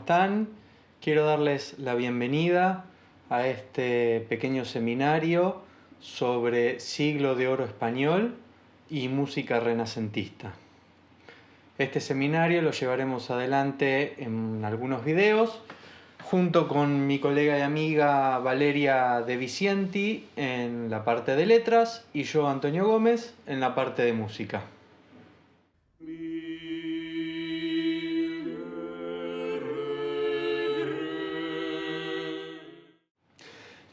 están? Quiero darles la bienvenida a este pequeño seminario sobre siglo de oro español y música renacentista. Este seminario lo llevaremos adelante en algunos videos junto con mi colega y amiga Valeria De Vicienti en la parte de letras y yo, Antonio Gómez, en la parte de música.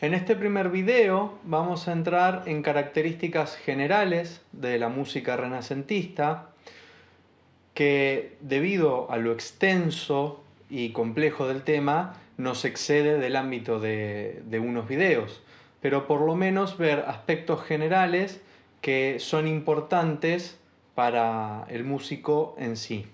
En este primer video vamos a entrar en características generales de la música renacentista que, debido a lo extenso y complejo del tema, nos excede del ámbito de unos videos, pero por lo menos ver aspectos generales que son importantes para el músico en sí.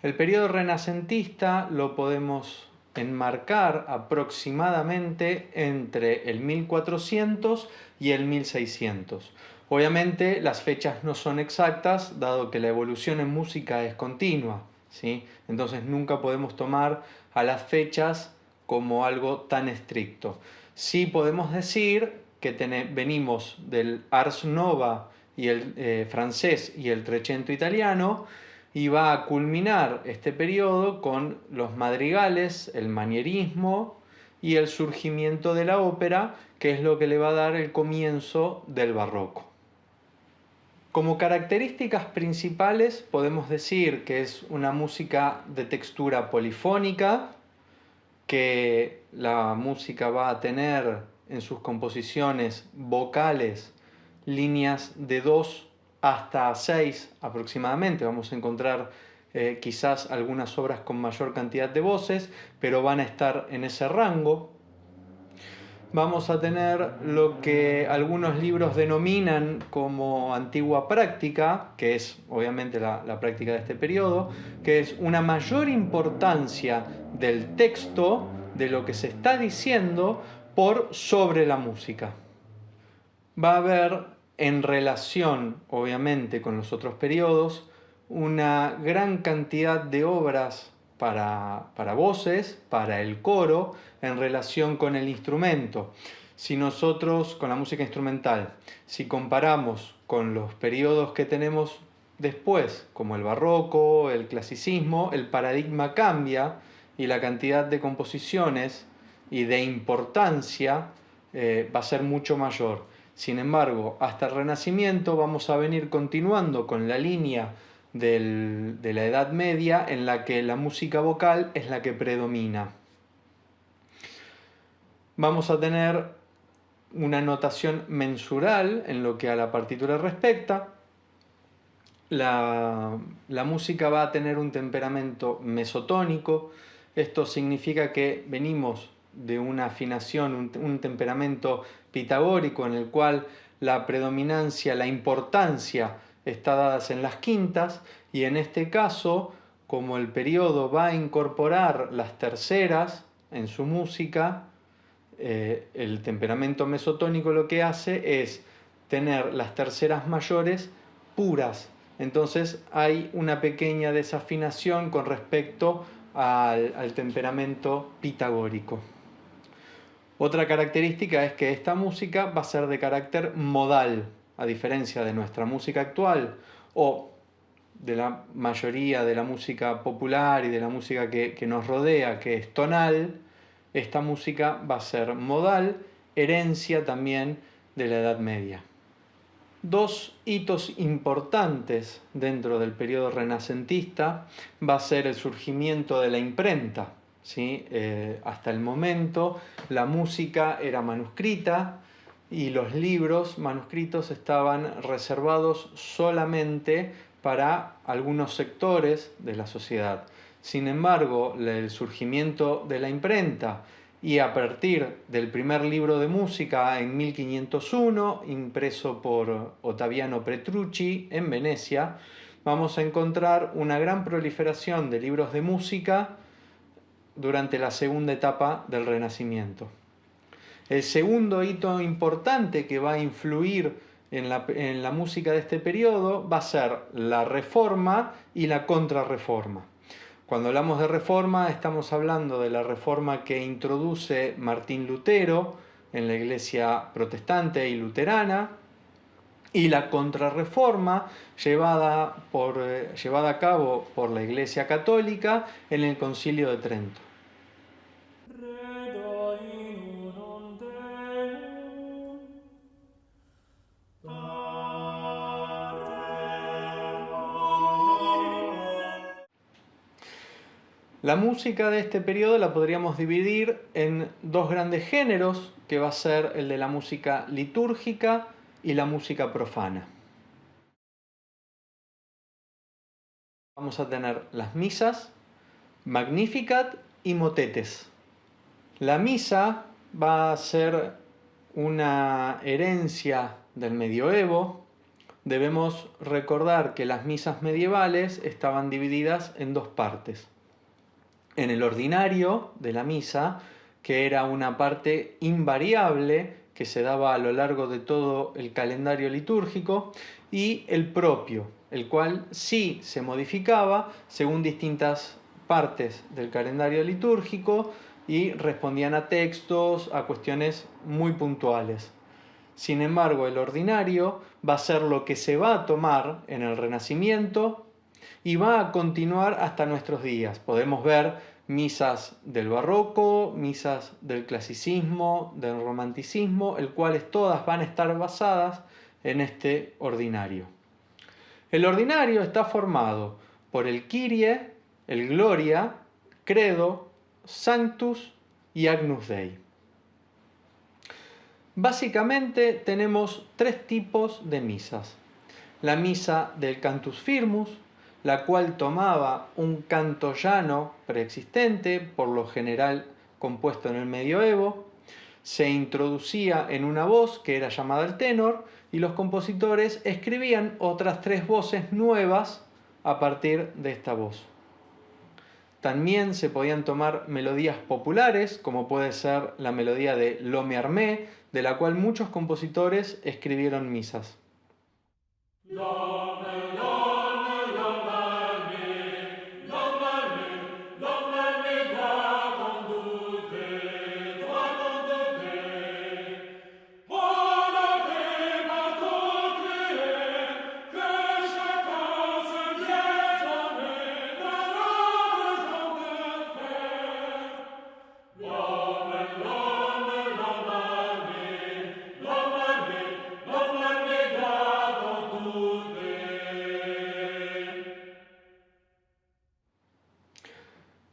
El periodo renacentista lo podemos enmarcar aproximadamente entre el 1400 y el 1600. Obviamente las fechas no son exactas, dado que la evolución en música es continua, ¿sí? Entonces nunca podemos tomar a las fechas como algo tan estricto. Sí podemos decir que venimos del Ars Nova y el francés y el Trecento italiano, y va a culminar este periodo con los madrigales, el manierismo y el surgimiento de la ópera, que es lo que le va a dar el comienzo del barroco. Como características principales podemos decir que es una música de textura polifónica, que la música va a tener en sus composiciones vocales líneas de 2 hasta 6 aproximadamente. Vamos a encontrar quizás algunas obras con mayor cantidad de voces, pero van a estar en ese rango. Vamos a tener lo que algunos libros denominan como antigua práctica, que es obviamente la práctica de este periodo, que es una mayor importancia del texto, de lo que se está diciendo, por sobre la música. Va a haber, en relación obviamente con los otros periodos, una gran cantidad de obras para voces, para el coro, en relación con el instrumento. Si nosotros, con la música instrumental, si comparamos con los periodos que tenemos después, como el barroco, el clasicismo, el paradigma cambia y la cantidad de composiciones y de importancia va a ser mucho mayor. Sin embargo, hasta el Renacimiento vamos a venir continuando con la línea de la Edad Media, en la que la música vocal es la que predomina. Vamos a tener una notación mensural en lo que a la partitura respecta. La música va a tener un temperamento mesotónico. Esto significa que venimos de una afinación, un temperamento pitagórico, en el cual la predominancia, la importancia está dadas en las quintas, y en este caso, como el periodo va a incorporar las terceras en su música, el temperamento mesotónico lo que hace es tener las terceras mayores puras. Entonces hay una pequeña desafinación con respecto al temperamento pitagórico. Otra característica es que esta música va a ser de carácter modal, a diferencia de nuestra música actual o de la mayoría de la música popular y de la música que nos rodea, que es tonal. Esta música va a ser modal, herencia también de la Edad Media. Dos hitos importantes dentro del periodo renacentista va a ser el surgimiento de la imprenta. ¿Sí? Hasta el momento la música era manuscrita y los libros manuscritos estaban reservados solamente para algunos sectores de la sociedad. Sin embargo, el surgimiento de la imprenta, y a partir del primer libro de música en 1501, impreso por Ottaviano Petrucci en Venecia, vamos a encontrar una gran proliferación de libros de música durante la segunda etapa del Renacimiento. El segundo hito importante que va a influir en la música de este periodo va a ser la reforma y la contrarreforma. Cuando hablamos de reforma estamos hablando de la reforma que introduce Martín Lutero en la iglesia protestante y luterana, y la contrarreforma llevada a cabo por la iglesia católica en el Concilio de Trento. La música de este periodo la podríamos dividir en dos grandes géneros, que va a ser el de la música litúrgica y la música profana. Vamos a tener las misas, Magnificat y motetes. La misa va a ser una herencia del medioevo. Debemos recordar que las misas medievales estaban divididas en dos partes. En el ordinario de la misa, que era una parte invariable que se daba a lo largo de todo el calendario litúrgico, y el propio, el cual sí se modificaba según distintas partes del calendario litúrgico y respondían a textos, a cuestiones muy puntuales. Sin embargo, el ordinario va a ser lo que se va a tomar en el Renacimiento y va a continuar hasta nuestros días. Podemos ver misas del barroco, misas del clasicismo, del romanticismo, el cuales todas van a estar basadas en este ordinario. El ordinario está formado por el Kyrie, el Gloria, Credo, Sanctus y Agnus Dei. Básicamente tenemos tres tipos de misas. La misa del Cantus Firmus, la cual tomaba un canto llano preexistente, por lo general compuesto en el medioevo, se introducía en una voz que era llamada el tenor y los compositores escribían otras tres voces nuevas a partir de esta voz. También se podían tomar melodías populares, como puede ser la melodía de Lo me armé, de la cual muchos compositores escribieron misas.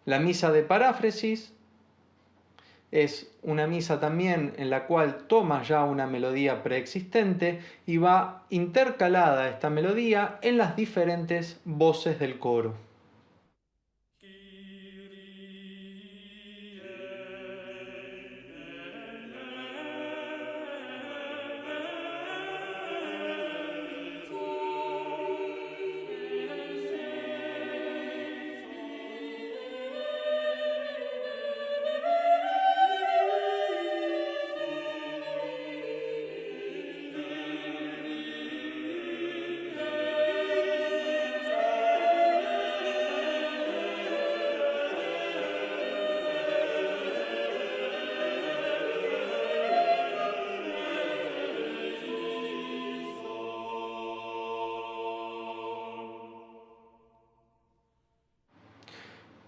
La misa de paráfrasis es una misa también en la cual toma ya una melodía preexistente y va intercalada esta melodía en las diferentes voces del coro.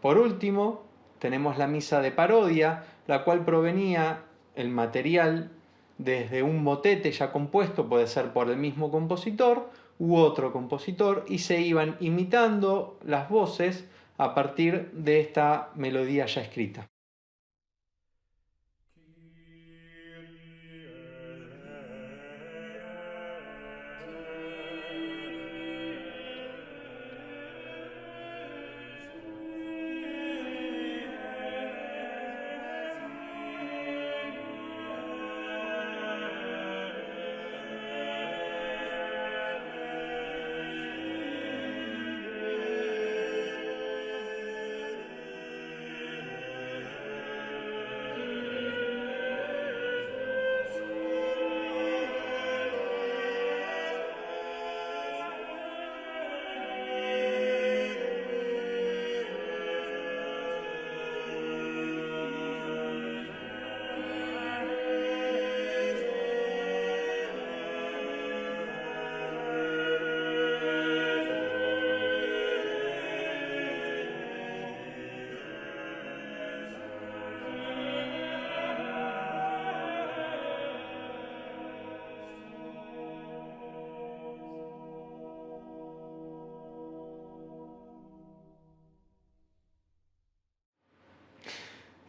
Por último, tenemos la misa de parodia, la cual provenía el material desde un motete ya compuesto, puede ser por el mismo compositor u otro compositor, y se iban imitando las voces a partir de esta melodía ya escrita.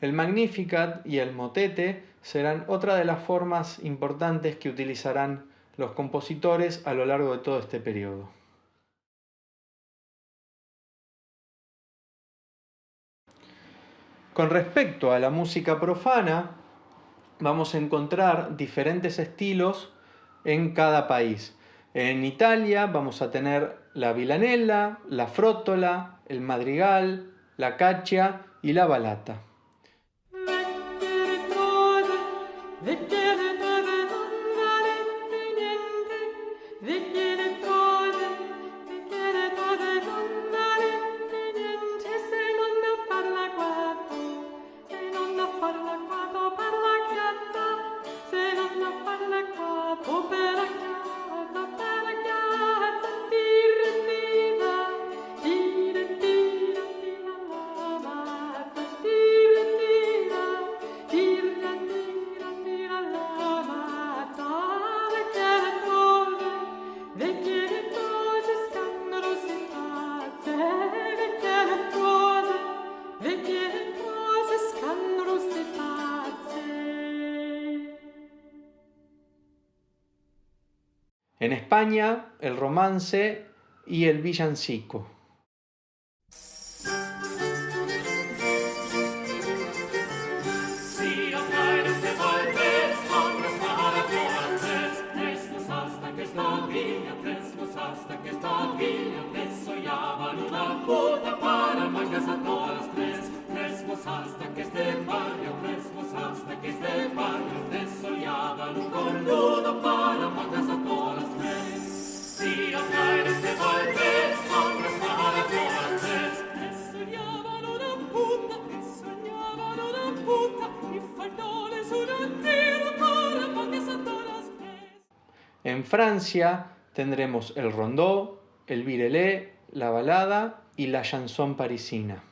El Magnificat y el motete serán otra de las formas importantes que utilizarán los compositores a lo largo de todo este periodo. Con respecto a la música profana, vamos a encontrar diferentes estilos en cada país. En Italia vamos a tener la villanella, la frottola, el madrigal, la caccia y la balata. En España, el romance y el villancico. En Francia tendremos el rondó, el virelé, la balada y la chanson parisina.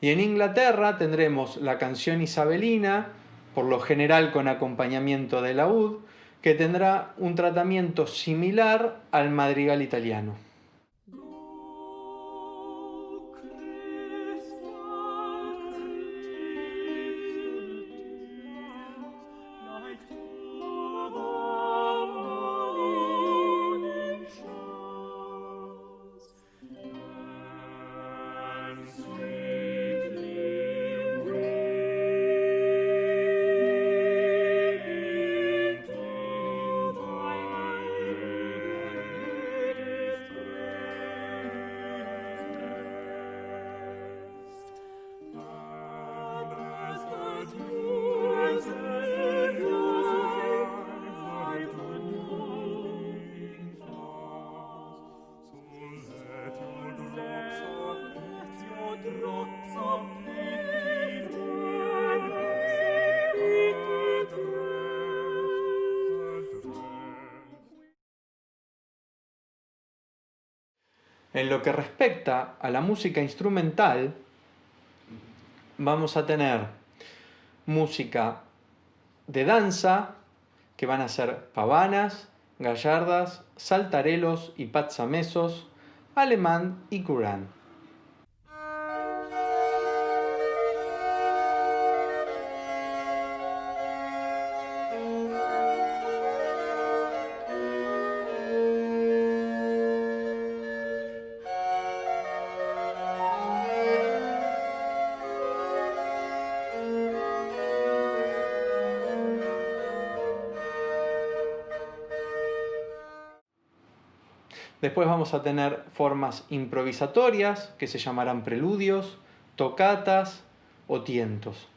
Y en Inglaterra tendremos la canción isabelina, por lo general con acompañamiento de laúd, que tendrá un tratamiento similar al madrigal italiano. En lo que respecta a la música instrumental, vamos a tener música de danza, que van a ser pavanas, gallardas, saltarelos y patzamesos, alemán y curán. Después vamos a tener formas improvisatorias, que se llamarán preludios, tocatas o tientos.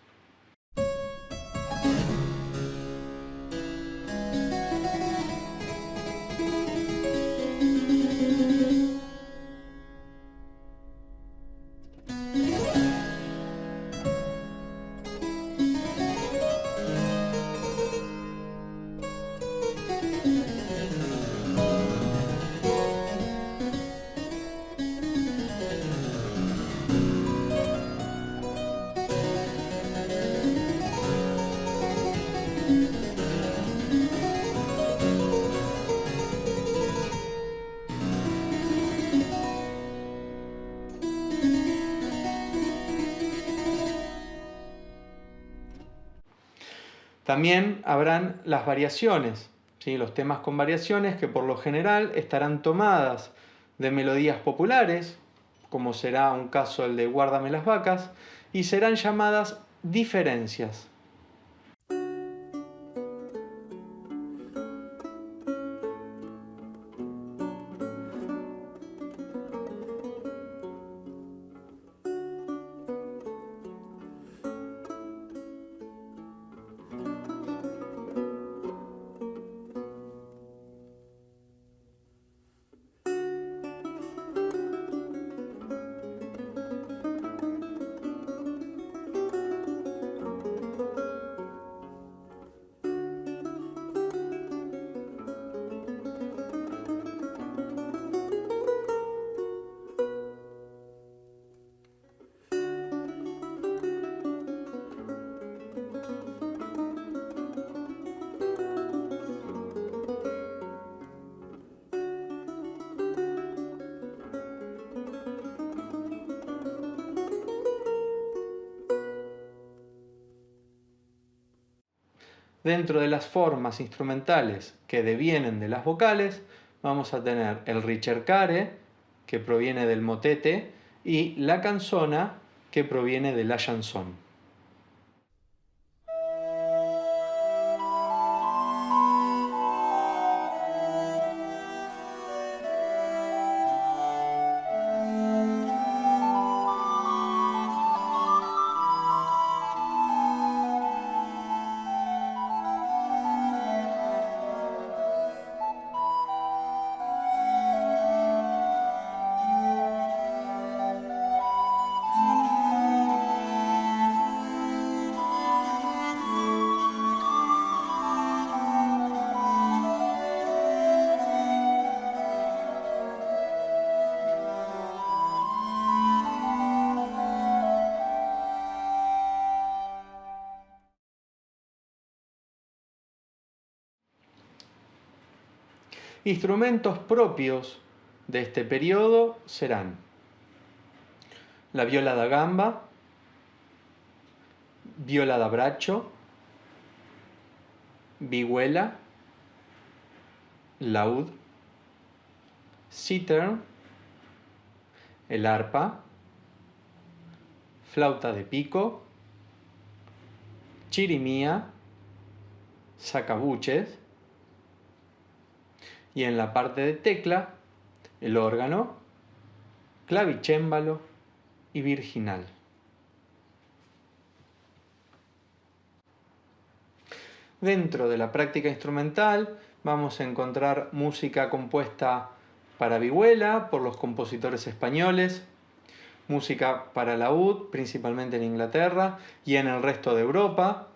También habrán las variaciones, ¿sí? Los temas con variaciones que por lo general estarán tomadas de melodías populares, como será un caso el de Guárdame las vacas, y serán llamadas diferencias. Dentro de las formas instrumentales que devienen de las vocales, vamos a tener el ricercare, que proviene del motete, y la canzona, que proviene de la chanson. Instrumentos propios de este periodo serán la viola da gamba, viola da braccio, vihuela, laúd, cítern, el arpa, flauta de pico, chirimía, sacabuches, y en la parte de tecla, el órgano, clavicémbalo y virginal. Dentro de la práctica instrumental vamos a encontrar música compuesta para vihuela por los compositores españoles, música para laúd, principalmente en Inglaterra y en el resto de Europa.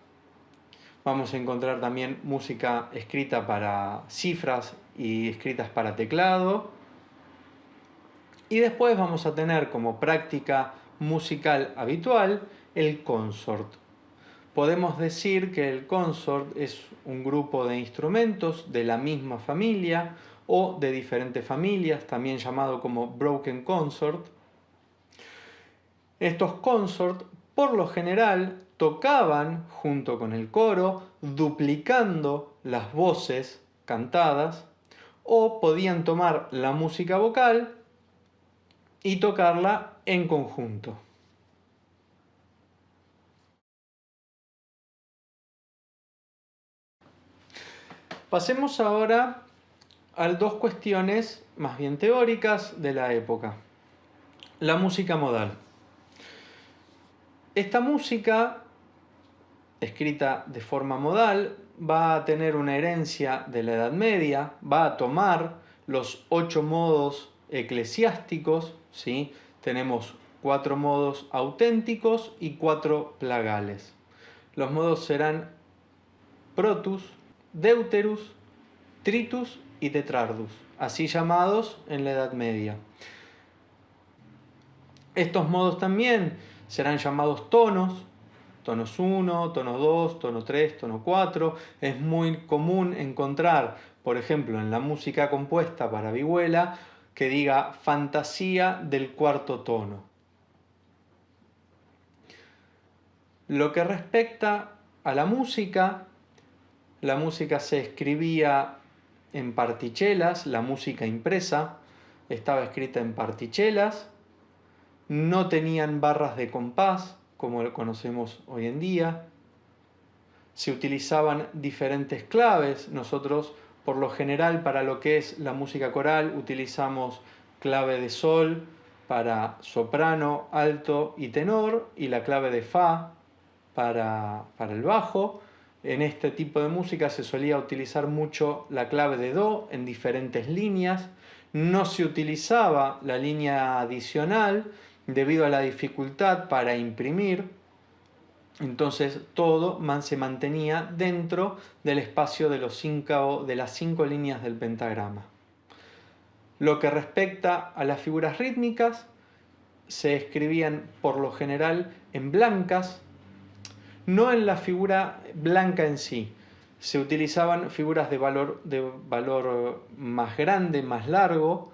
Vamos a encontrar también música escrita para cifras y escritas para teclado. Y después vamos a tener como práctica musical habitual el consort. Podemos decir que el consort es un grupo de instrumentos de la misma familia o de diferentes familias, también llamado como broken consort. Estos consort, por lo general, tocaban junto con el coro, duplicando las voces cantadas, o podían tomar la música vocal y tocarla en conjunto. Pasemos ahora a dos cuestiones más bien teóricas de la época. La música modal. Esta música, escrita de forma modal, va a tener una herencia de la Edad Media, va a tomar los 8 modos eclesiásticos, ¿sí? Tenemos 4 modos auténticos y 4 plagales. Los modos serán protus, deuterus, tritus y tetrardus, así llamados en la Edad Media. Estos modos también serán llamados tonos, tonos 1, tono 2, tono 3, tono 4. Es muy común encontrar, por ejemplo, en la música compuesta para vihuela, que diga fantasía del cuarto tono. Lo que respecta a la música se escribía en partichelas, la música impresa estaba escrita en partichelas, no tenían barras de compás, como lo conocemos hoy en día. Se utilizaban diferentes claves. Nosotros, por lo general, para lo que es la música coral, utilizamos clave de sol para soprano, alto y tenor, y la clave de fa para el bajo. En este tipo de música se solía utilizar mucho la clave de do en diferentes líneas. No se utilizaba la línea adicional debido a la dificultad para imprimir. Entonces todo se mantenía dentro del espacio de las 5 líneas del pentagrama. Lo que respecta a las figuras rítmicas, se escribían por lo general en blancas, no en la figura blanca en sí. Se utilizaban figuras de valor más grande, más largo,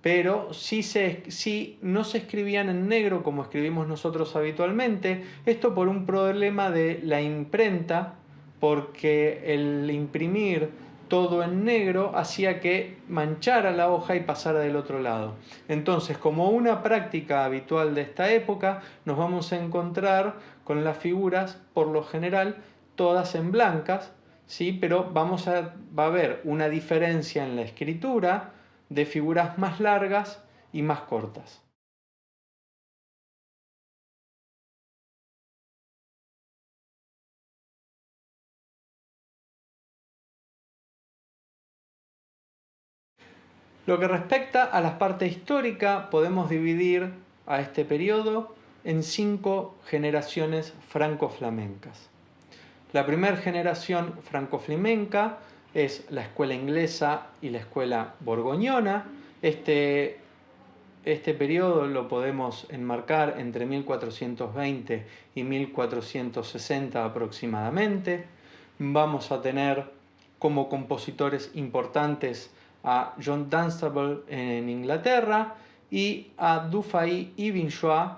pero sí no se escribían en negro como escribimos nosotros habitualmente. Esto por un problema de la imprenta, porque el imprimir todo en negro hacía que manchara la hoja y pasara del otro lado. Entonces, como una práctica habitual de esta época, nos vamos a encontrar con las figuras, por lo general, todas en blancas, ¿sí? Pero va a haber una diferencia en la escritura de figuras más largas y más cortas. Lo que respecta a la parte histórica, podemos dividir a este periodo en 5 generaciones franco-flamencas. La primera generación franco-flamenca es la escuela inglesa y la escuela borgoñona. Este periodo lo podemos enmarcar entre 1420 y 1460 aproximadamente. Vamos a tener como compositores importantes a John Dunstable en Inglaterra y a Dufay y Binchois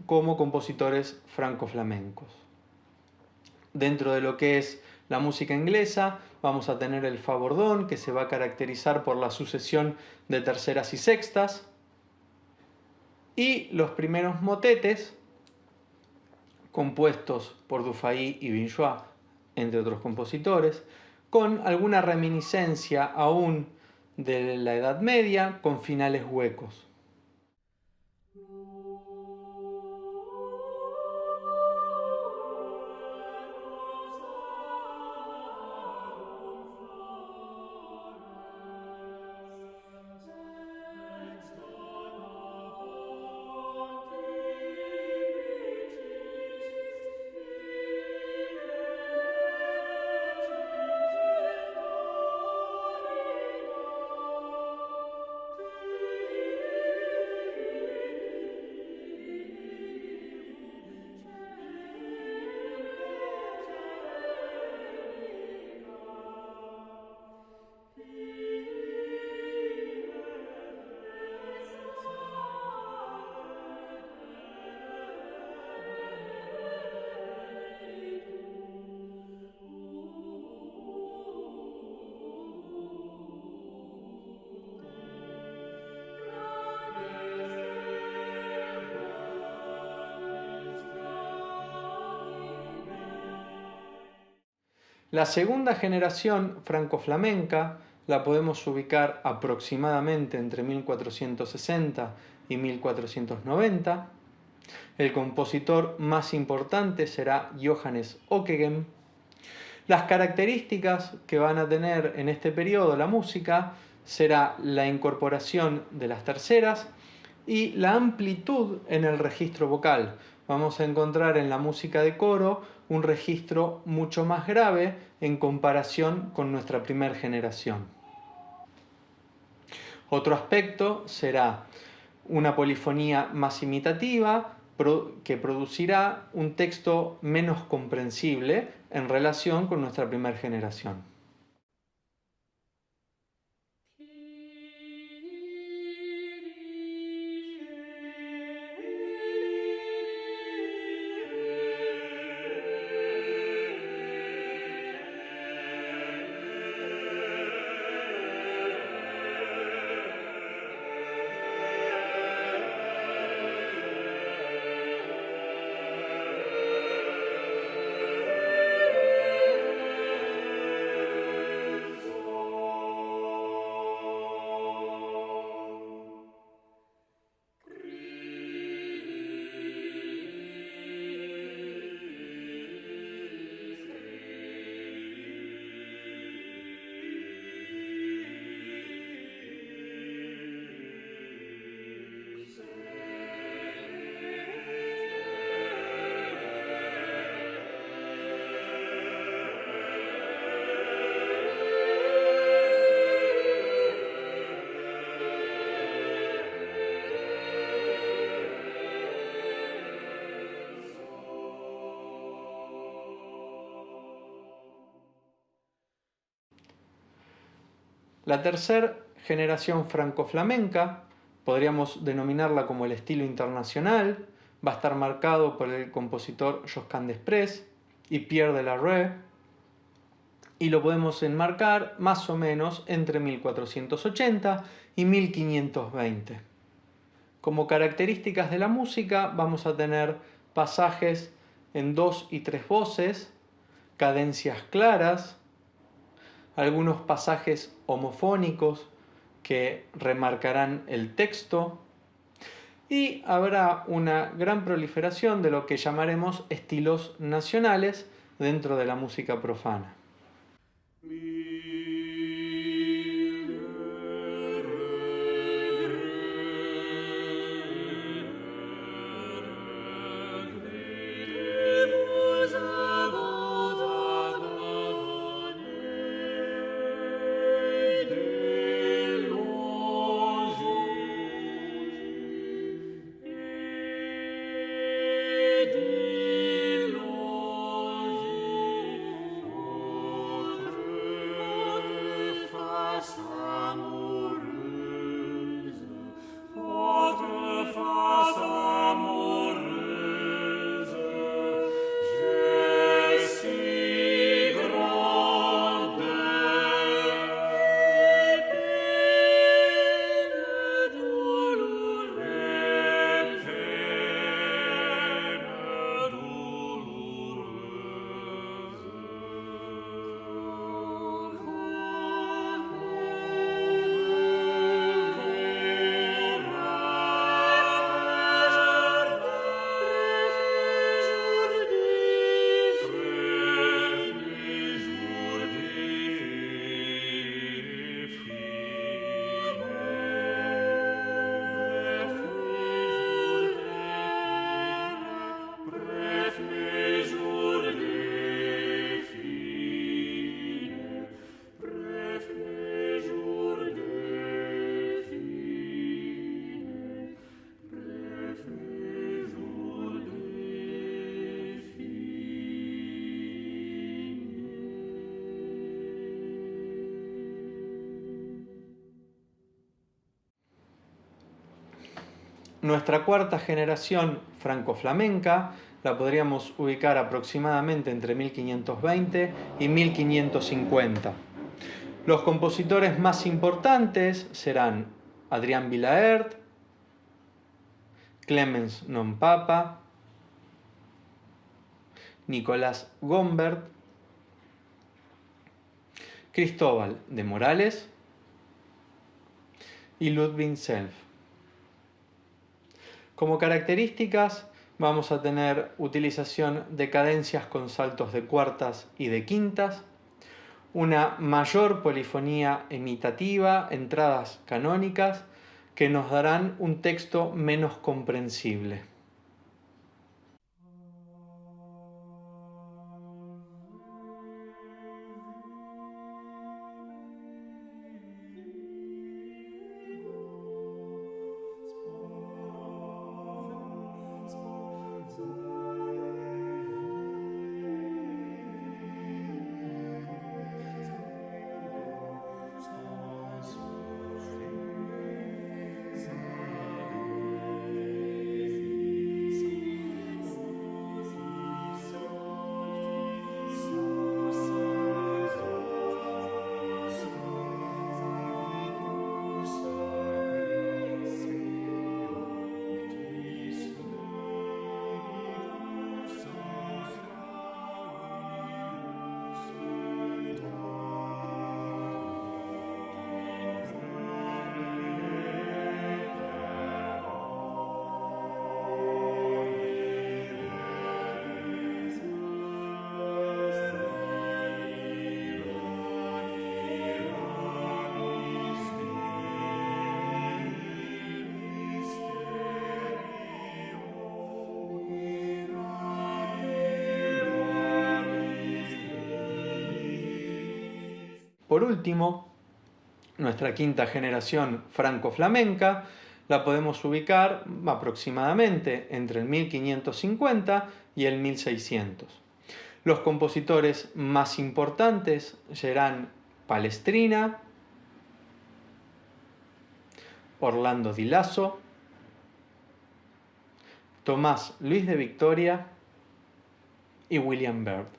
como compositores franco-flamencos. Dentro de lo que es la música inglesa vamos a tener el fabordón, que se va a caracterizar por la sucesión de terceras y sextas, y los primeros motetes compuestos por Dufay y Binchois, entre otros compositores, con alguna reminiscencia aún de la Edad Media, con finales huecos. La segunda generación franco-flamenca la podemos ubicar aproximadamente entre 1460 y 1490. El compositor más importante será Johannes Ockeghem. Las características que van a tener en este periodo la música será la incorporación de las terceras y la amplitud en el registro vocal. Vamos a encontrar en la música de coro un registro mucho más grave en comparación con nuestra primera generación. Otro aspecto será una polifonía más imitativa que producirá un texto menos comprensible en relación con nuestra primera generación. La tercera generación franco-flamenca, podríamos denominarla como el estilo internacional, va a estar marcado por el compositor Josquin Desprez y Pierre de la Rue, y lo podemos enmarcar más o menos entre 1480 y 1520. Como características de la música vamos a tener pasajes en 2 y 3 voces, cadencias claras, algunos pasajes homofónicos que remarcarán el texto, y habrá una gran proliferación de lo que llamaremos estilos nacionales dentro de la música profana. Nuestra cuarta generación franco-flamenca la podríamos ubicar aproximadamente entre 1520 y 1550. Los compositores más importantes serán Adrián Villaert, Clemens Non-Papa, Nicolás Gombert, Cristóbal de Morales y Ludwig Self. Como características vamos a tener utilización de cadencias con saltos de cuartas y de quintas, una mayor polifonía imitativa, entradas canónicas, que nos darán un texto menos comprensible. Por último, nuestra quinta generación franco-flamenca la podemos ubicar aproximadamente entre el 1550 y el 1600. Los compositores más importantes serán Palestrina, Orlando di Lasso, Tomás Luis de Victoria y William Byrd.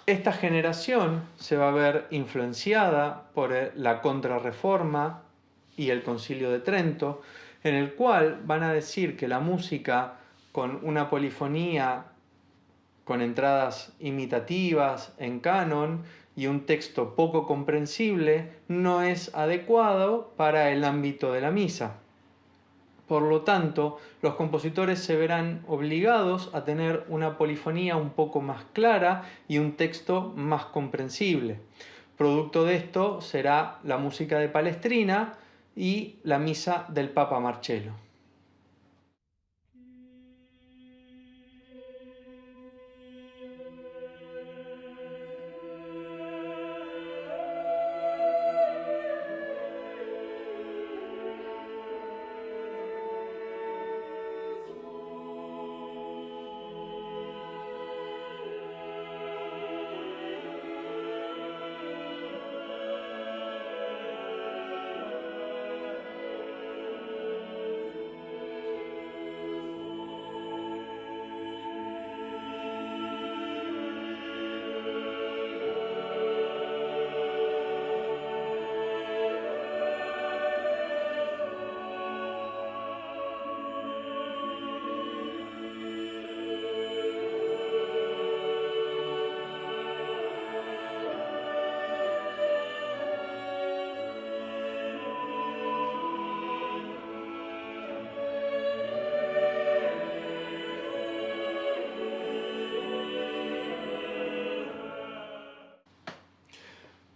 Esta generación se va a ver influenciada por la Contrarreforma y el Concilio de Trento, en el cual van a decir que la música con una polifonía, con entradas imitativas en canon y un texto poco comprensible, no es adecuado para el ámbito de la misa. Por lo tanto, los compositores se verán obligados a tener una polifonía un poco más clara y un texto más comprensible. Producto de esto será la música de Palestrina y la misa del Papa Marcello.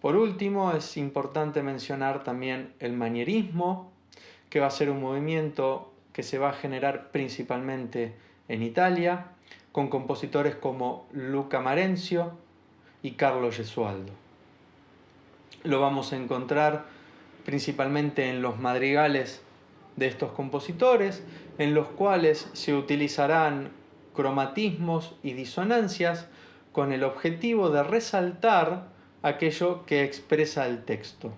Por último, es importante mencionar también el manierismo, que va a ser un movimiento que se va a generar principalmente en Italia, con compositores como Luca Marenzio y Carlo Gesualdo. Lo vamos a encontrar principalmente en los madrigales de estos compositores, en los cuales se utilizarán cromatismos y disonancias con el objetivo de resaltar aquello que expresa el texto.